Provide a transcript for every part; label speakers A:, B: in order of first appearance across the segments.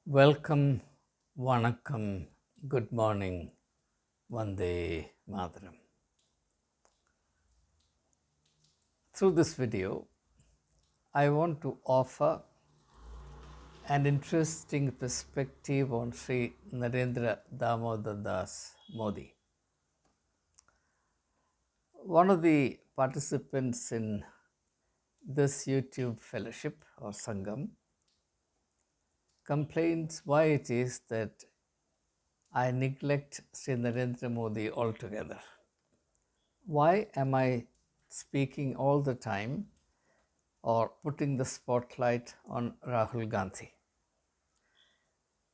A: Welcome, Vanakkam, good morning, Vande Mataram. Through this video, I want to offer an interesting perspective on Sri Narendra Damodar Das Modi. One of the participants in this YouTube fellowship or Sangam complains why it is that I neglect Sri Narendra Modi altogether. Why am I speaking all the time or putting the spotlight on Rahul Gandhi?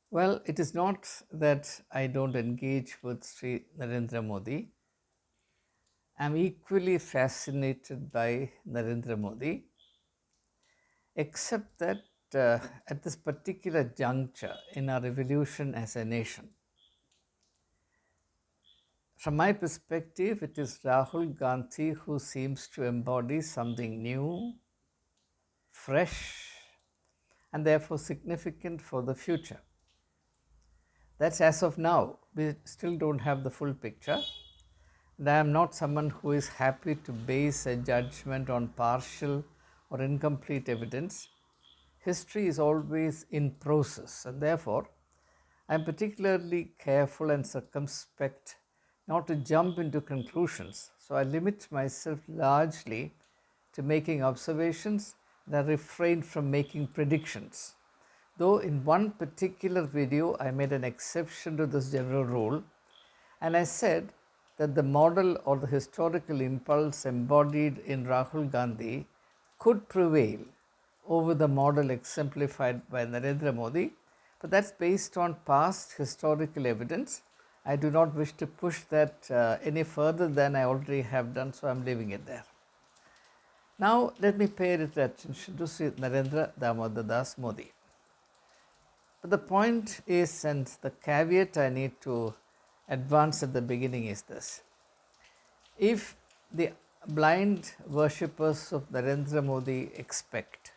A: Well, it is not that I don't engage with Sri Narendra Modi. I'm equally fascinated by Narendra Modi, except that at this particular juncture in our evolution as a nation, from my perspective, it is Rahul Gandhi who seems to embody something new, fresh, and therefore significant for the future. That's as of now. We still don't have the full picture. And I am not someone who is happy to base a judgment on partial or incomplete evidence. History is always in process, and therefore, I am particularly careful and circumspect not to jump into conclusions. So I limit myself largely to making observations and I refrain from making predictions. Though in one particular video I made an exception to this general rule, and I said that the model or the historical impulse embodied in Rahul Gandhi could prevail over the model exemplified by Narendra Modi, but that's based on past historical evidence. I do not wish to push that any further than I already have done, so I'm leaving it there. Now, let me pay attention to Sri Narendra Damodar Das Modi. But the point is, and the caveat I need to advance at the beginning is this. If the blind worshippers of Narendra Modi expect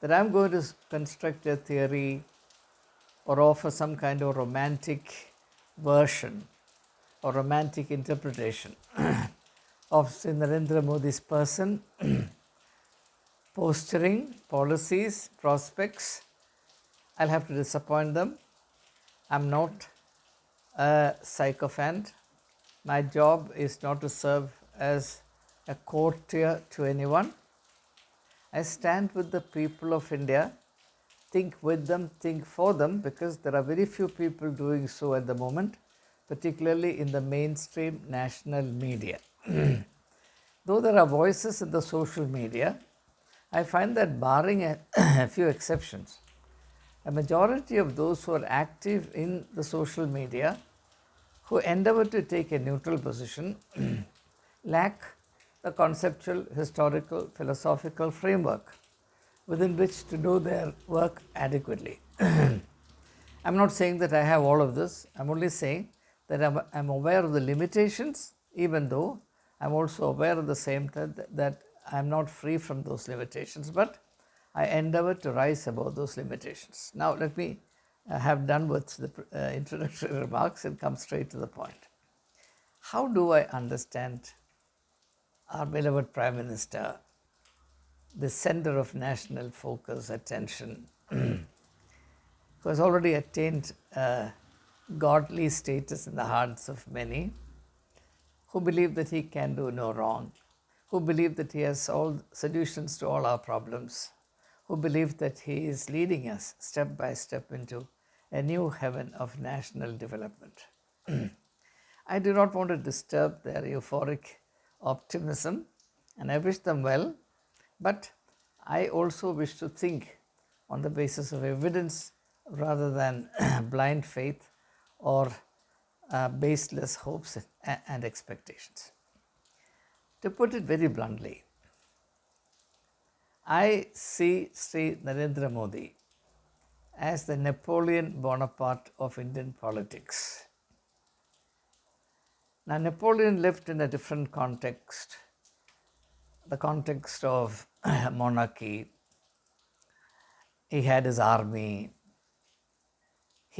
A: that I'm going to construct a theory or offer some kind of romantic version or romantic interpretation of Sri Narendra Modi's person, posturing, policies, prospects, I'll have to disappoint them. I'm not a sycophant. My job is not to serve as a courtier to anyone. I stand with the people of India, think with them, think for them, because there are very few people doing so at the moment, particularly in the mainstream national media. Though there are voices in the social media, I find that barring a few exceptions, a majority of those who are active in the social media, who endeavor to take a neutral position, lack the conceptual, historical, philosophical framework within which to do their work adequately. I'm not saying that I have all of this. I'm only saying that I'm aware of the limitations, even though I'm also aware at the same time that I'm not free from those limitations, but I endeavor to rise above those limitations. Now, let me have done with the introductory remarks and come straight to the point. How do I understand our beloved Prime Minister, the center of national focus, attention, who has already attained godly status in the hearts of many, who believe that he can do no wrong, who believe that he has all solutions to all our problems, who believe that he is leading us step by step into a new heaven of national development. I do not want to disturb their euphoric optimism, and I wish them well, but I also wish to think on the basis of evidence rather than blind faith or baseless hopes and expectations. To put it very bluntly, I see Sri Narendra Modi as the Napoleon Bonaparte of Indian politics. Now, Napoleon lived in a different context, the context of monarchy. He had his army,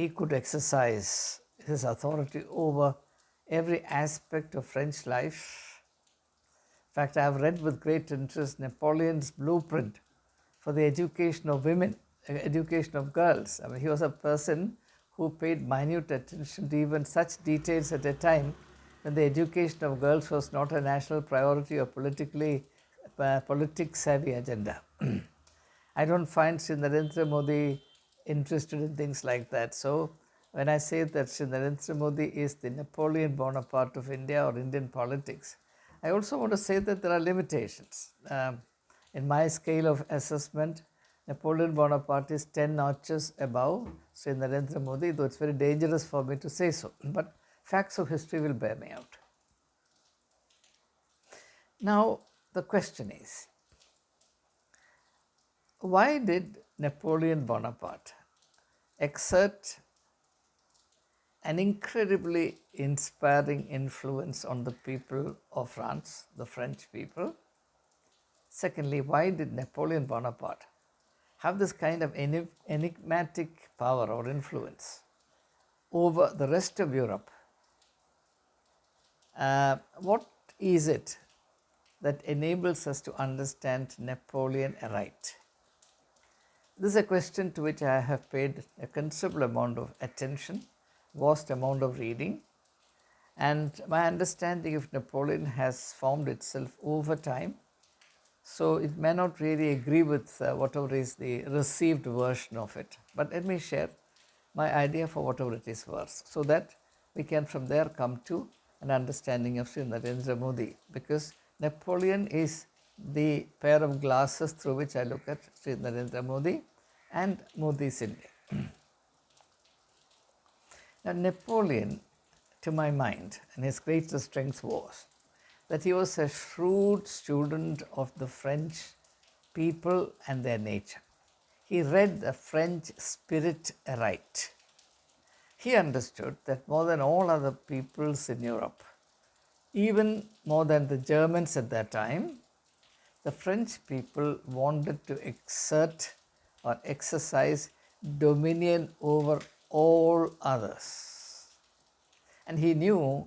A: he could exercise his authority over every aspect of French life. In fact, I have read with great interest Napoleon's blueprint for the education of women, education of girls. I mean, he was a person who paid minute attention to even such details at a time when the education of girls was not a national priority or politics savvy agenda. I don't find Sri Narendra Modi interested in things like that. So when I say that Sri Narendra Modi is the Napoleon Bonaparte of India or Indian politics, I also want to say that there are limitations. In my scale of assessment, Napoleon Bonaparte is 10 notches above Sri Narendra Modi, though it's very dangerous for me to say so. But facts of history will bear me out. Now, the question is, why did Napoleon Bonaparte exert an incredibly inspiring influence on the people of France, the French people? Secondly, why did Napoleon Bonaparte have this kind of enigmatic power or influence over the rest of Europe? What is it that enables us to understand Napoleon aright? This is a question to which I have paid a considerable amount of attention, vast amount of reading, and my understanding of Napoleon has formed itself over time. So it may not really agree with whatever is the received version of it. But let me share my idea for whatever it is worth, so that we can from there come to an understanding of Sri Narendra Modi, because Napoleon is the pair of glasses through which I look at Sri Narendra Modi and Modi's India. Now, Napoleon, to my mind, and his greatest strength was that he was a shrewd student of the French people and their nature. He read the French spirit aright. He understood that more than all other peoples in Europe, even more than the Germans at that time, the French people wanted to exert or exercise dominion over all others. And he knew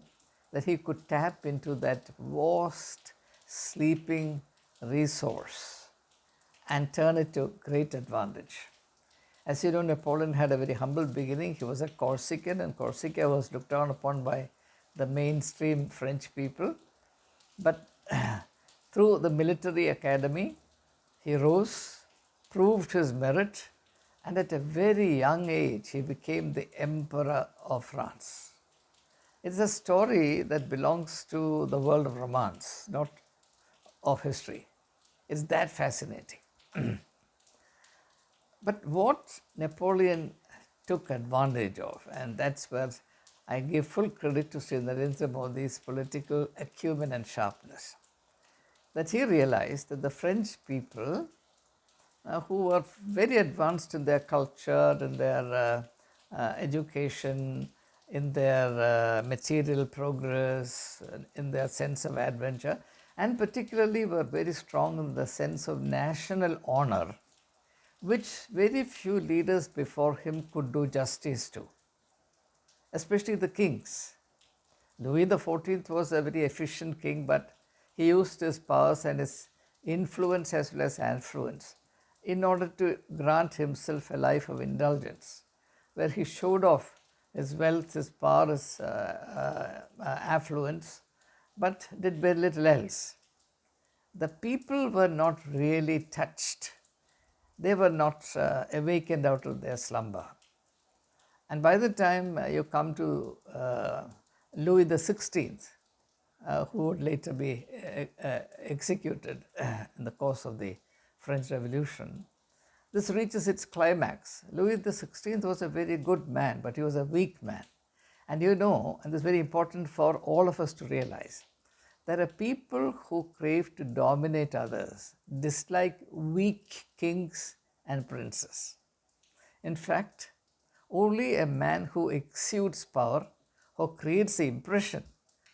A: that he could tap into that vast sleeping resource and turn it to great advantage. As you know, Napoleon had a very humble beginning. He was a Corsican, and Corsica was looked down upon by the mainstream French people. But through the military academy, he rose, proved his merit, and at a very young age, he became the Emperor of France. It's a story that belongs to the world of romance, not of history. It's that fascinating. But what Napoleon took advantage of, and that's where I give full credit to Sri Narendra Modi's political acumen and sharpness, that he realized that the French people, who were very advanced in their culture, in their education, in their material progress, in their sense of adventure, and particularly were very strong in the sense of national honor, which very few leaders before him could do justice to, especially the kings. Louis XIV was a very efficient king, but he used his powers and his influence as well as affluence in order to grant himself a life of indulgence, where he showed off his wealth, his power, his affluence, but did very little else. The people were not really touched. They were not awakened out of their slumber. And by the time you come to Louis XVI, who would later be executed in the course of the French Revolution, this reaches its climax. Louis XVI was a very good man, but he was a weak man. And you know, and this is very important for all of us to realize, there are people who crave to dominate others, dislike weak kings and princes. In fact, only a man who exudes power, who creates the impression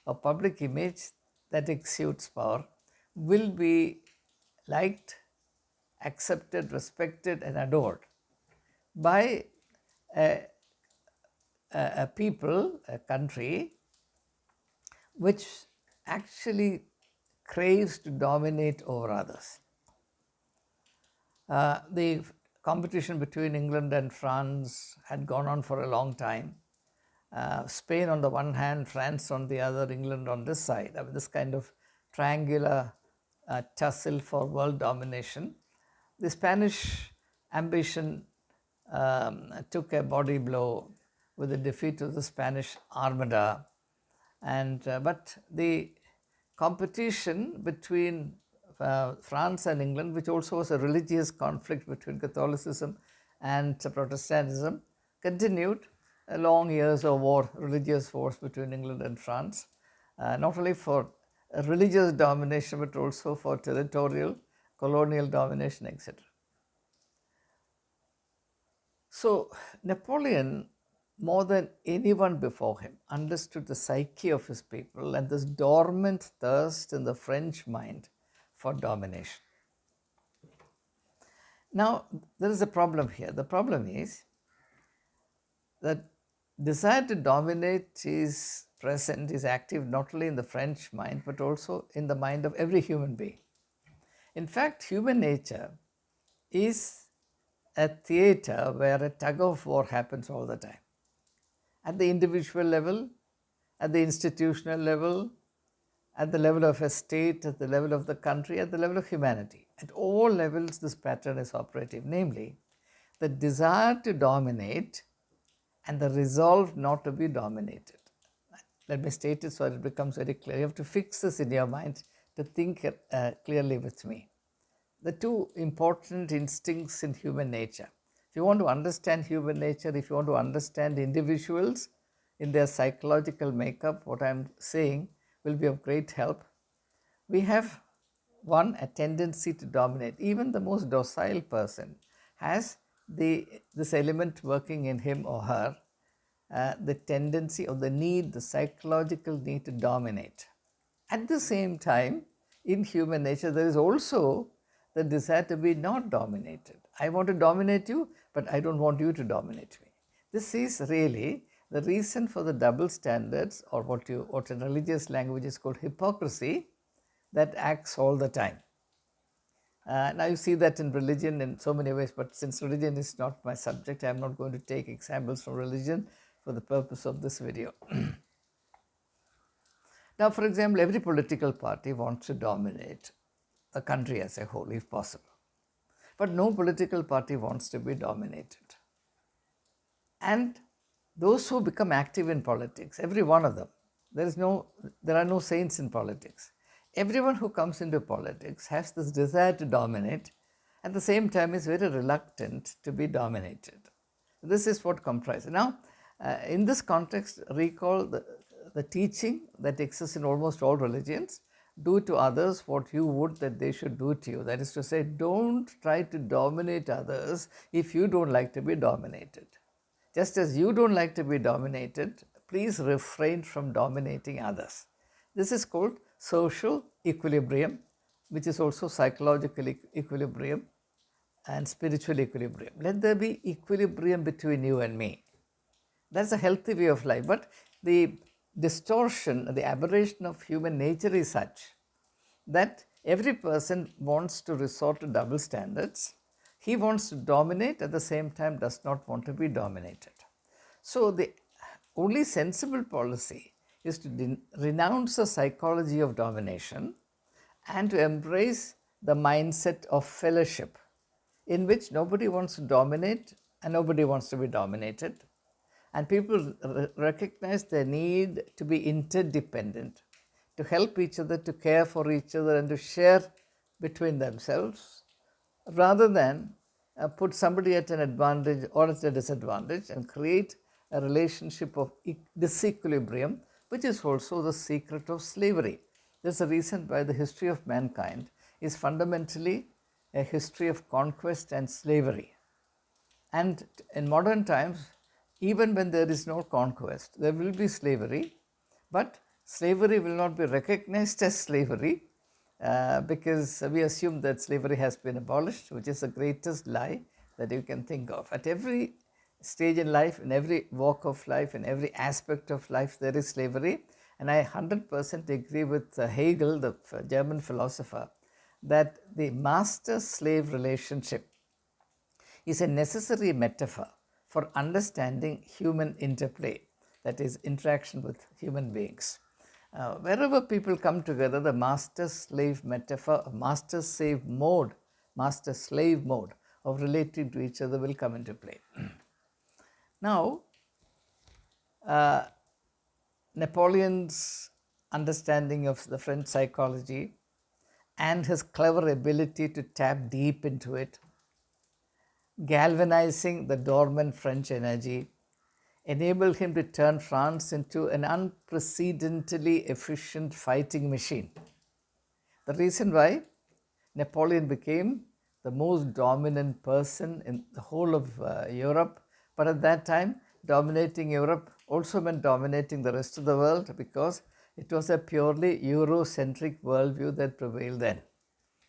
A: of public image that exudes power, will be liked, accepted, respected, and adored by a a people, a country, which actually craves to dominate over others. The competition between England and France had gone on for a long time. Spain on the one hand, France on the other, England on this side. I mean, this kind of triangular tussle for world domination. The Spanish ambition took a body blow with the defeat of the Spanish Armada. But the competition between France and England, which also was a religious conflict between Catholicism and Protestantism, continued long years of war, religious wars between England and France, not only for religious domination but also for territorial, colonial domination, etc. So Napoleon, more than anyone before him, understood the psyche of his people and this dormant thirst in the French mind for domination. Now, there is a problem here. The problem is that desire to dominate is present, is active not only in the French mind, but also in the mind of every human being. In fact, human nature is a theater where a tug of war happens all the time. At the individual level, at the institutional level, at the level of a state, at the level of the country, at the level of humanity. At all levels, this pattern is operative, namely, the desire to dominate and the resolve not to be dominated. Let me state it so it becomes very clear. You have to fix this in your mind to think clearly with me. The two important instincts in human nature. If you want to understand human nature, if you want to understand individuals in their psychological makeup, what I'm saying will be of great help. We have one, a tendency to dominate. Even the most docile person has this element working in him or her, the tendency or the need, the psychological need to dominate. At the same time, in human nature, there is also the desire to be not dominated. I want to dominate you, but I don't want you to dominate me. This is really the reason for the double standards, or what in religious language is called hypocrisy, that acts all the time. Now you see that in religion in so many ways, but since religion is not my subject, I am not going to take examples from religion for the purpose of this video. Now, for example, every political party wants to dominate the country as a whole, if possible. But no political party wants to be dominated. And those who become active in politics, every one of them, there are no saints in politics. Everyone who comes into politics has this desire to dominate, at the same time is very reluctant to be dominated. This is what comprises. Now, in this context, recall the teaching that exists in almost all religions: do to others what you would that they should do to you. That is to say, don't try to dominate others if you don't like to be dominated. Just as you don't like to be dominated, please refrain from dominating others. This is called social equilibrium, which is also psychological equilibrium and spiritual equilibrium. Let there be equilibrium between you and me. That's a healthy way of life. But the distortion, the aberration of human nature is such that every person wants to resort to double standards. He wants to dominate, at the same time does not want to be dominated. So the only sensible policy is to renounce the psychology of domination and to embrace the mindset of fellowship, in which nobody wants to dominate and nobody wants to be dominated. And people recognize their need to be interdependent, to help each other, to care for each other, and to share between themselves, rather than put somebody at an advantage or at a disadvantage and create a relationship of disequilibrium, which is also the secret of slavery. There's a reason why the history of mankind is fundamentally a history of conquest and slavery. And in modern times, even when there is no conquest, there will be slavery, but slavery will not be recognized as slavery because we assume that slavery has been abolished, which is the greatest lie that you can think of. At every stage in life, in every walk of life, in every aspect of life, there is slavery. And I 100% agree with Hegel, the German philosopher, that the master slave relationship is a necessary metaphor for understanding human interplay, that is, interaction with human beings. Wherever people come together, the master slave metaphor, master slave mode of relating to each other will come into play. Now, Napoleon's understanding of the French psychology and his clever ability to tap deep into it, galvanizing the dormant French energy, enabled him to turn France into an unprecedentedly efficient fighting machine. The reason why Napoleon became the most dominant person in the whole of Europe, but at that time, dominating Europe also meant dominating the rest of the world, because it was a purely Eurocentric worldview that prevailed then.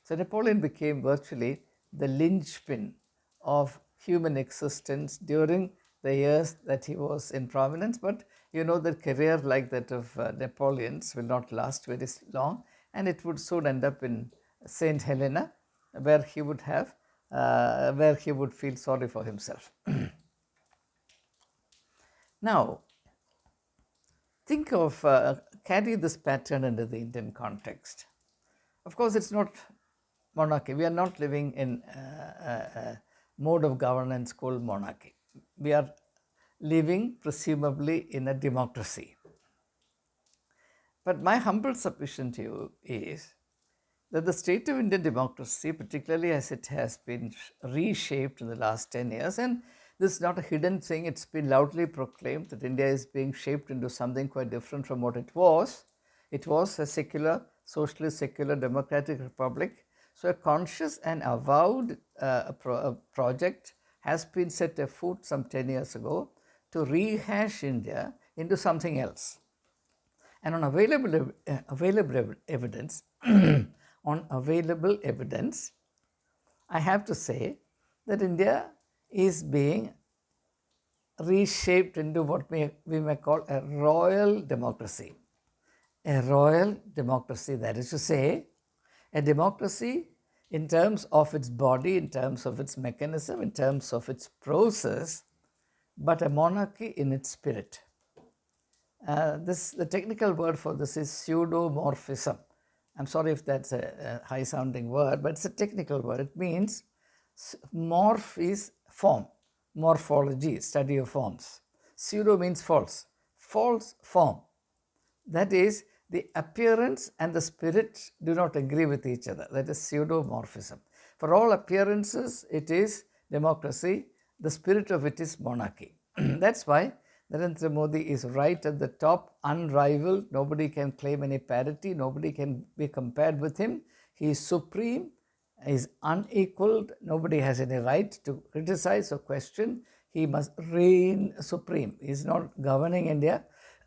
A: So Napoleon became virtually the linchpin of human existence during the years that he was in prominence. But you know that career like that of Napoleon's will not last very long, and it would soon end up in Saint Helena, where he would feel sorry for himself. Now, think of carry this pattern into the Indian context. Of course, it's not monarchy. We are not living in a mode of governance called monarchy. We are living presumably in a democracy. But my humble submission to you is that the state of Indian democracy, particularly as it has been reshaped in the last 10 years, and this is not a hidden thing, it's been loudly proclaimed that India is being shaped into something quite different from what it was. It was a secular, socialist, secular, democratic republic. So a conscious and avowed project has been set afoot some 10 years ago to rehash India into something else. And on available evidence, I have to say that India is being reshaped into what we may call a royal democracy. A royal democracy, that is to say, a democracy in terms of its body, in terms of its mechanism, in terms of its process, but a monarchy in its spirit. The technical word for this is pseudomorphism. I'm sorry if that's a high-sounding word, but it's a technical word. It means morph is form, morphology, study of forms. Pseudo means false, false form. That is, the appearance and the spirit do not agree with each other. That is pseudomorphism. For all appearances, it is democracy. The spirit of it is monarchy. That's why Narendra Modi is right at the top, unrivaled. Nobody can claim any parity. Nobody can be compared with him. He is supreme. He is unequaled. Nobody has any right to criticize or question. He must reign supreme. He is not governing India.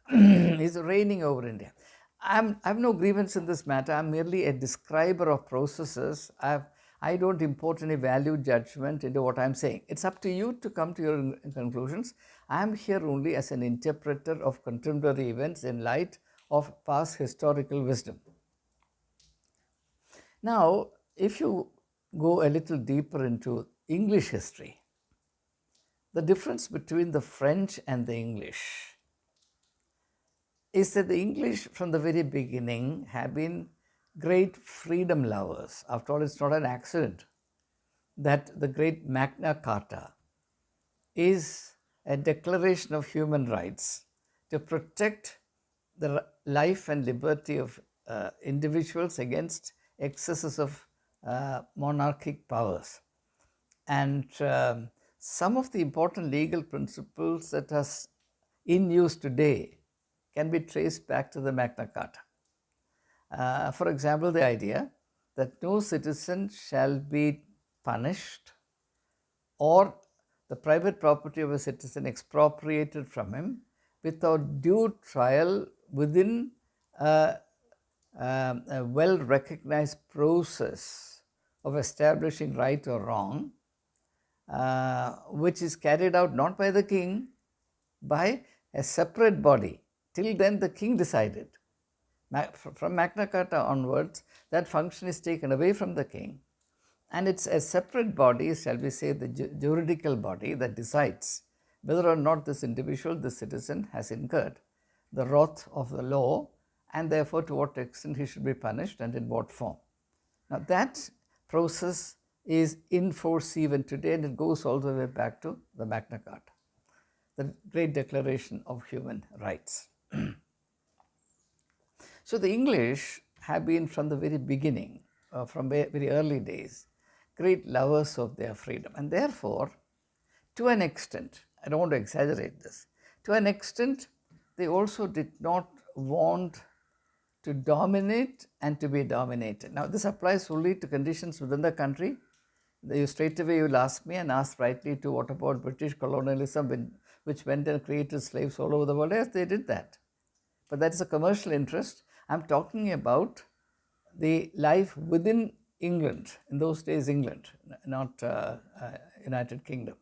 A: He is reigning over India. I have no grievance in this matter. I'm merely a describer of processes. I don't import any value judgment into what I'm saying. It's up to you to come to your conclusions. I'm here only as an interpreter of contemporary events in light of past historical wisdom. Now, if you go a little deeper into English history, the difference between the French and the English is that the English from the very beginning have been great freedom lovers. After all, it's not an accident that the great Magna Carta is a declaration of human rights to protect the life and liberty of individuals against excesses of monarchic powers. And some of the important legal principles that are in use today can be traced back to the Magna Carta. For example, the idea that no citizen shall be punished or the private property of a citizen expropriated from him without due trial within a well-recognized process of establishing right or wrong, which is carried out not by the king, by a separate body. Till then, the king decided. From Magna Carta onwards, that function is taken away from the king, and it's a separate body, shall we say, the juridical body that decides whether or not this individual, this citizen, has incurred the wrath of the law, and therefore to what extent he should be punished and in what form. Now, that process is in force even today, and it goes all the way back to the Magna Carta, the great declaration of human rights. So, the English have been from the very beginning, from very early days, great lovers of their freedom, and therefore, to an extent, I don't want to exaggerate this, to an extent, they also did not want to dominate and to be dominated. Now, this applies only to conditions within the country. Straight away you'll ask me, and ask rightly too, what about British colonialism, which went and created slaves all over the world? Yes, they did that. But that is a commercial interest. I'm talking about the life within England, in those days England, not United Kingdom.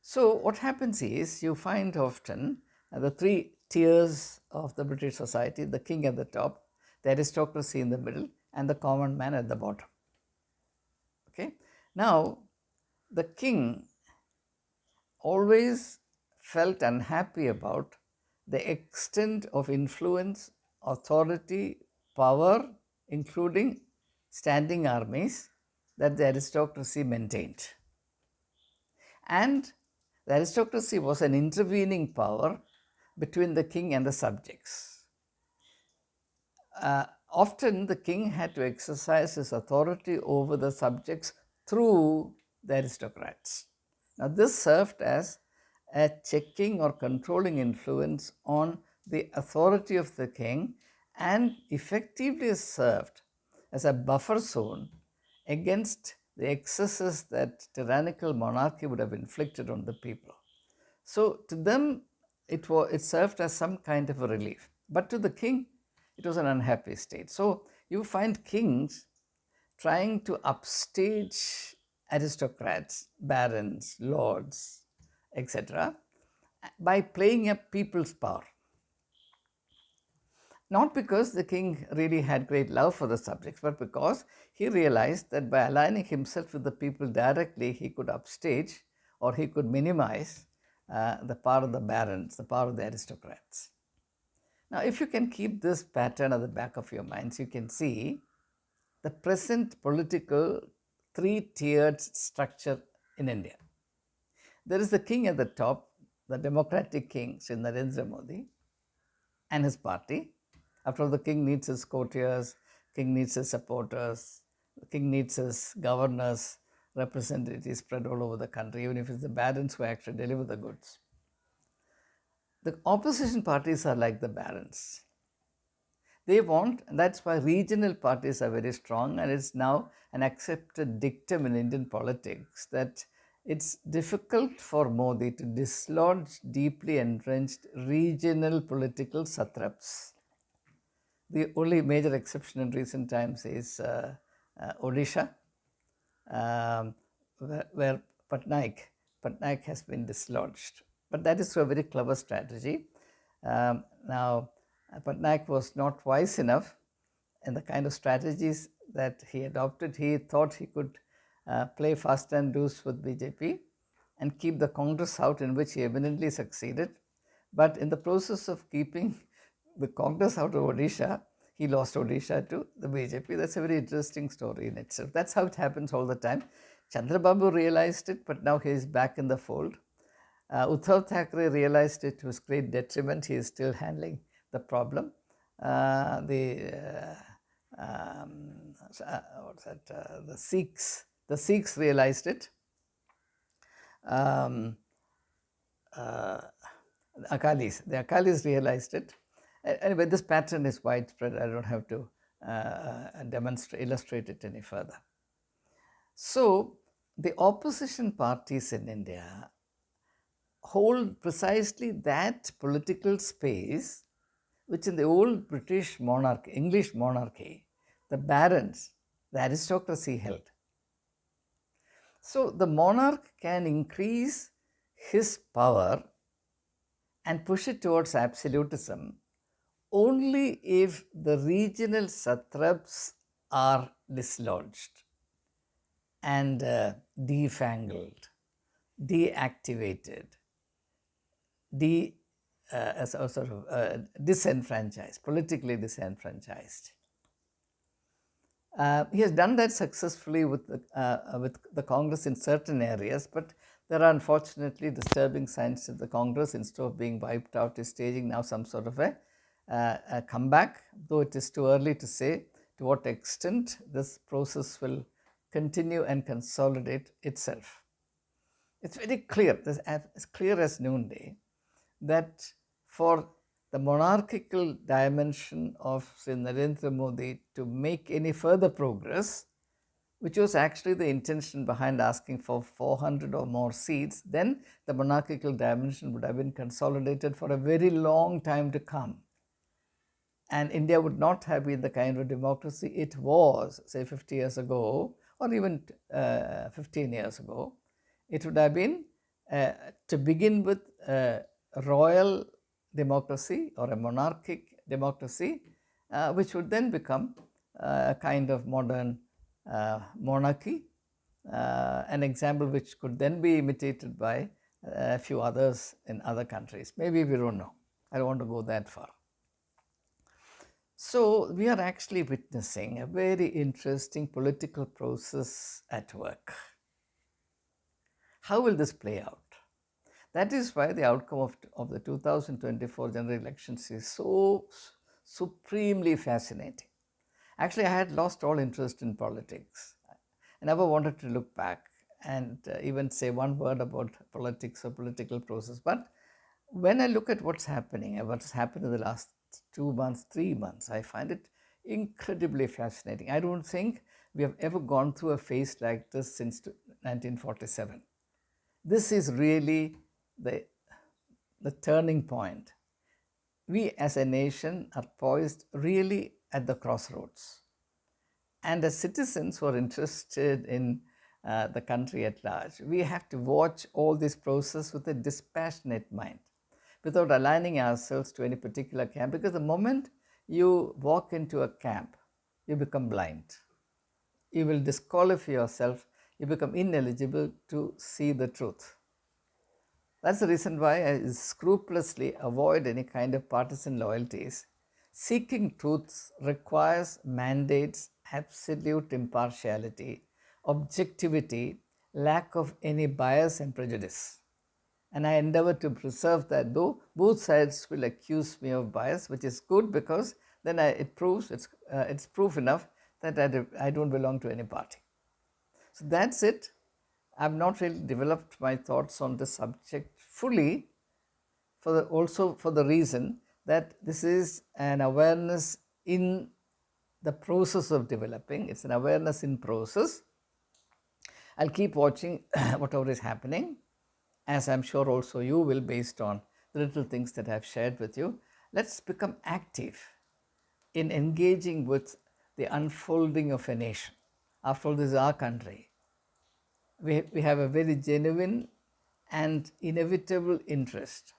A: So what happens is, you find often the three tiers of the British society: the king at the top, the aristocracy in the middle, and the common man at the bottom. Okay. Now, the king always felt unhappy about the extent of influence, authority, power, including standing armies, that the aristocracy maintained. And the aristocracy was an intervening power between the king and the subjects. Often the king had to exercise his authority over the subjects through the aristocrats. Now, this served as a checking or controlling influence on the authority of the king, and effectively served as a buffer zone against the excesses that tyrannical monarchy would have inflicted on the people. So, to them, it served as some kind of a relief. But to the king, it was an unhappy state. So, you find kings trying to upstage aristocrats, barons, lords, etc., by playing up people's power. Not because the king really had great love for the subjects, but because he realized that by aligning himself with the people directly, he could upstage, or he could minimize the power of the barons, the power of the aristocrats. Now, if you can keep this pattern at the back of your minds, you can see the present political three-tiered structure in India. There is the king at the top, the democratic king, Sri Narendra Modi, and his party. After all, the king needs his courtiers, king needs his supporters, the king needs his governors, representatives spread all over the country, even if it's the barons who actually deliver the goods. The opposition parties are like the barons. They want, and that's why regional parties are very strong, and it's now an accepted dictum in Indian politics that it's difficult for Modi to dislodge deeply entrenched regional political satraps. The only major exception in recent times is Odisha, where Patnaik has been dislodged. But that is a very clever strategy. Now, Patnaik was not wise enough in the kind of strategies that he adopted. He thought he could play fast and loose with BJP and keep the Congress out, in which he eminently succeeded. But in the process of keeping the Congress out of Odisha, he lost Odisha to the BJP. That's a very interesting story in itself. That's how it happens all the time. Chandrababu realized it, but now he is back in the fold. Uddhav Thackeray realized it to his great detriment. He is still handling the problem. The Sikhs realized it. The Akalis realized it. Anyway, this pattern is widespread. I don't have to illustrate it any further. So, the opposition parties in India hold precisely that political space which in the old British monarchy, English monarchy, the barons, the aristocracy held. So the monarch can increase his power and push it towards absolutism only if the regional satraps are dislodged and defangled, deactivated, de, disenfranchised, politically disenfranchised. He has done that successfully with the Congress in certain areas, but there are unfortunately disturbing signs that the Congress, instead of being wiped out, is staging now some sort of a comeback, though it is too early to say to what extent this process will continue and consolidate itself. It's very clear, as clear as noonday, that for the monarchical dimension of Sri Narendra Modi to make any further progress, which was actually the intention behind asking for 400 or more seats, then the monarchical dimension would have been consolidated for a very long time to come. And India would not have been the kind of democracy it was, say, 50 years ago, or even 15 years ago. It would have been, to begin with, a royal democracy or a monarchic democracy, which would then become a kind of modern monarchy, an example which could then be imitated by a few others in other countries. Maybe we don't know. I don't want to go that far. So we are actually witnessing a very interesting political process at work. How will this play out? That is why the outcome of the 2024 general elections is so supremely fascinating. Actually, I had lost all interest in politics. I never wanted to look back and even say one word about politics or political process. But when I look at what's happening and what's happened in the last 2 months, 3 months, I find it incredibly fascinating. I don't think we have ever gone through a phase like this since 1947. This is really the turning point. We as a nation are poised really at the crossroads. And as citizens who are interested in the country at large, we have to watch all this process with a dispassionate mind, without aligning ourselves to any particular camp, because the moment you walk into a camp, you become blind. You will disqualify yourself, you become ineligible to see the truth. That's the reason why I scrupulously avoid any kind of partisan loyalties. Seeking truths requires, mandates absolute impartiality, objectivity, lack of any bias and prejudice. And I endeavor to preserve that, though both sides will accuse me of bias, which is good, because then it proves it's proof enough that I don't belong to any party. So that's it. I've not really developed my thoughts on this subject fully, also for the reason that this is an awareness in the process of developing. It's an awareness in process. I'll keep watching whatever is happening, as I'm sure also you will, based on the little things that I've shared with you. Let's become active in engaging with the unfolding of a nation. After all, this is our country. We have a very genuine and inevitable interest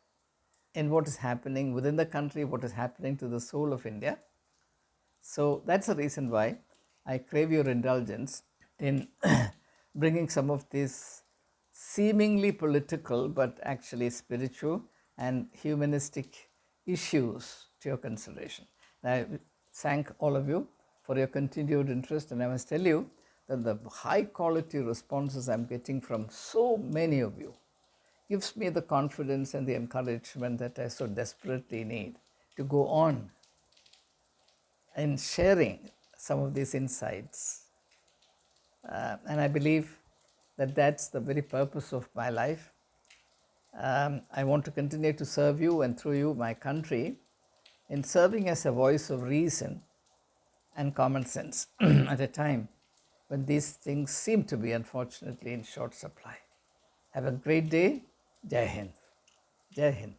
A: in what is happening within the country, what is happening to the soul of India. So that's the reason why I crave your indulgence in bringing some of these seemingly political but actually spiritual and humanistic issues to your consideration. I thank all of you for your continued interest, and I must tell you that the high quality responses I'm getting from so many of you gives me the confidence and the encouragement that I so desperately need to go on in sharing some of these insights. And I believe that that's the very purpose of my life. I want to continue to serve you, and through you, my country, in serving as a voice of reason and common sense at a time when these things seem to be, unfortunately, in short supply. Have a great day. Jai Hind. Jai Hind.